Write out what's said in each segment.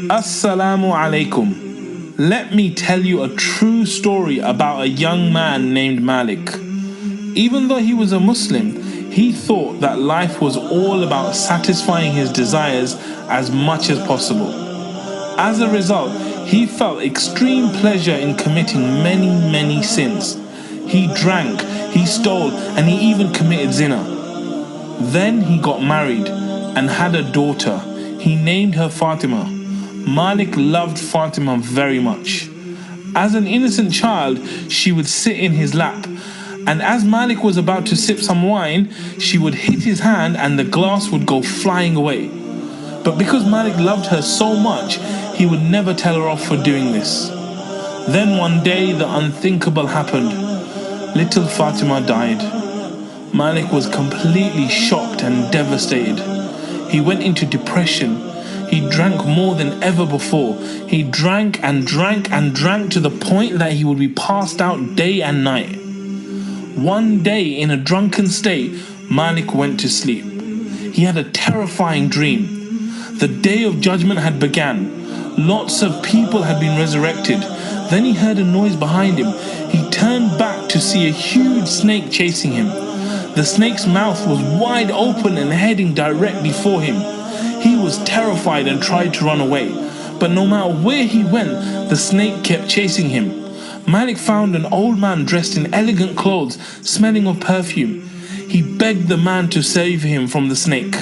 Assalamu alaikum. Let me tell you a true story about a young man named Malik. Even though he was a Muslim, he thought that life was all about satisfying his desires as much as possible. As a result, he felt extreme pleasure in committing many sins. He drank, he stole, and he even committed zina. Then he got married and had a daughter. He named her Fatima. Malik loved Fatima very much. As an innocent child, she would sit in his lap, and as Malik was about to sip some wine, she would hit his hand and the glass would go flying away. But because Malik loved her so much, he would never tell her off for doing this. Then one day the unthinkable happened. Little Fatima died. Malik was completely shocked and devastated. He went into depression. He drank more than ever before. He drank and drank and drank to the point that he would be passed out day and night. One day, in a drunken state, Malik went to sleep. He had a terrifying dream. The day of judgment had begun. Lots of people had been resurrected. Then he heard a noise behind him. He turned back to see a huge snake chasing him. The snake's mouth was wide open and heading directly for him. He was terrified and tried to run away, but no matter where he went, the snake kept chasing him. Malik found an old man dressed in elegant clothes, smelling of perfume. He begged the man to save him from the snake.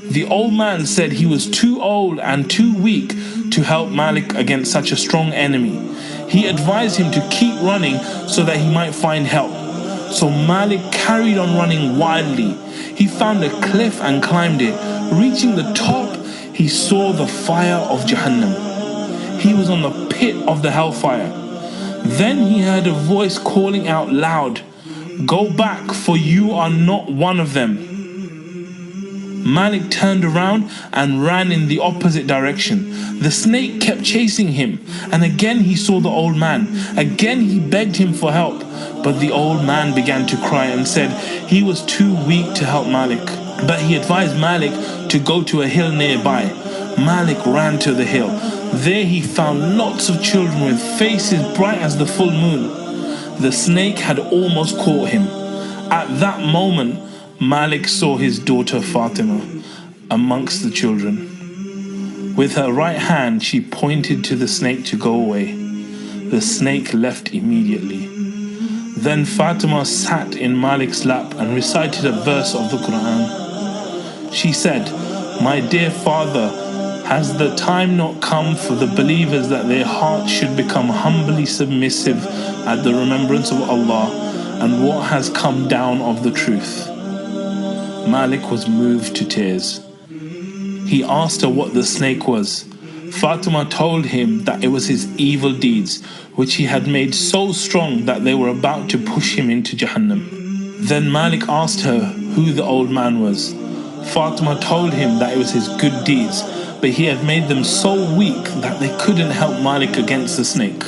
The old man said he was too old and too weak to help Malik against such a strong enemy. He advised him to keep running so that he might find help. So Malik carried on running wildly. He found a cliff and climbed it. Reaching the top, he saw the fire of Jahannam. He was on the pit of the hellfire. Then he heard a voice calling out loud, "Go back, for you are not one of them." Malik turned around and ran in the opposite direction. The snake kept chasing him, and again he saw the old man. Again he begged him for help, but the old man began to cry and said he was too weak to help Malik. But he advised Malik to go to a hill nearby. Malik ran to the hill. There he found lots of children with faces bright as the full moon. The snake had almost caught him. At that moment, Malik saw his daughter Fatima amongst the children. With her right hand, she pointed to the snake to go away. The snake left immediately. Then Fatima sat in Malik's lap and recited a verse of the Quran. She said, "My dear father, has the time not come for the believers that their hearts should become humbly submissive at the remembrance of Allah and what has come down of the truth?" Malik was moved to tears. He asked her what the snake was. Fatima told him that it was his evil deeds, which he had made so strong that they were about to push him into Jahannam. Then Malik asked her who the old man was. Fatima told him that it was his good deeds, but he had made them so weak that they couldn't help Malik against the snake.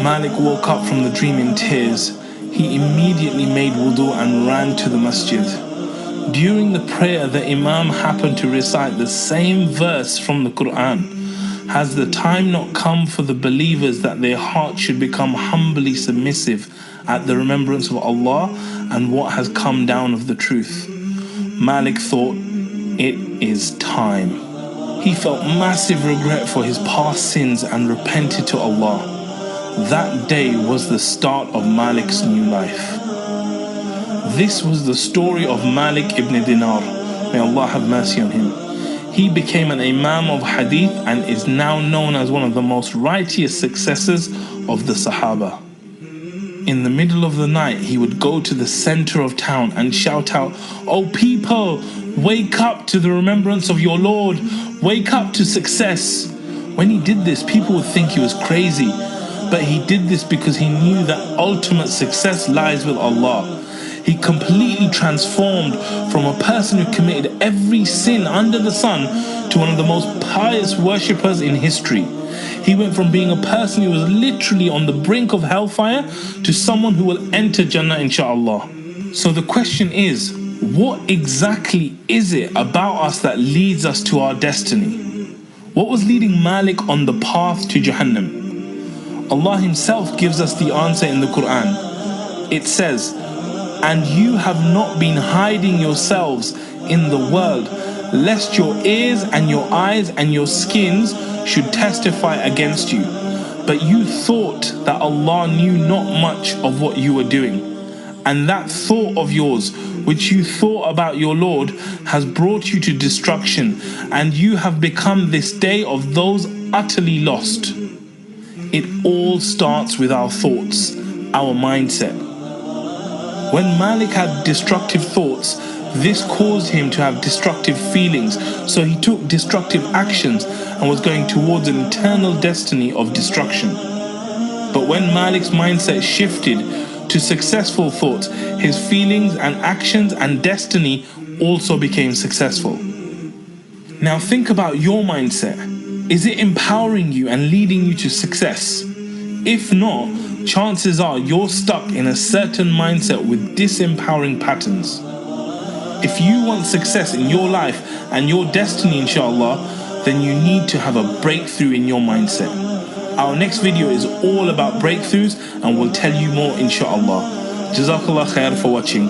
Malik woke up from the dream in tears. He immediately made wudu and ran to the masjid. During the prayer, the Imam happened to recite the same verse from the Quran. Has the time not come for the believers that their hearts should become humbly submissive at the remembrance of Allah and what has come down of the truth? Malik thought, it is time. He felt massive regret for his past sins and repented to Allah. That day was the start of Malik's new life. This was the story of Malik ibn Dinar. May Allah have mercy on him. He became an Imam of Hadith and is now known as one of the most righteous successors of the Sahaba. In the middle of the night, he would go to the center of town and shout out, "Oh people, wake up to the remembrance of your Lord. Wake up to success." When he did this, people would think he was crazy, but he did this because he knew that ultimate success lies with Allah. He completely transformed from a person who committed every sin under the sun to one of the most pious worshippers in history. He went from being a person who was literally on the brink of hellfire to someone who will enter Jannah inshallah. So the question is, What exactly is it about us that leads us to our destiny? What was leading Malik on the path to Jahannam? Allah Himself gives us the answer in the Quran. It says, "And you have not been hiding yourselves in the world, lest your ears and your eyes and your skins should testify against you. But you thought that Allah knew not much of what you were doing. And that thought of yours, which you thought about your Lord, has brought you to destruction, and you have become this day of those utterly lost." It all starts with our thoughts, our mindset. When Malik had destructive thoughts, this caused him to have destructive feelings, so he took destructive actions and was going towards an eternal destiny of destruction. But when Malik's mindset shifted to successful thoughts, his feelings and actions and destiny also became successful. Now think about your mindset. Is it empowering you and leading you to success? If not, chances are you're stuck in a certain mindset with disempowering patterns. If you want success in your life and your destiny, inshallah, then you need to have a breakthrough in your mindset. Our next video is all about breakthroughs and we'll tell you more, inshallah. Jazakallah khair for watching.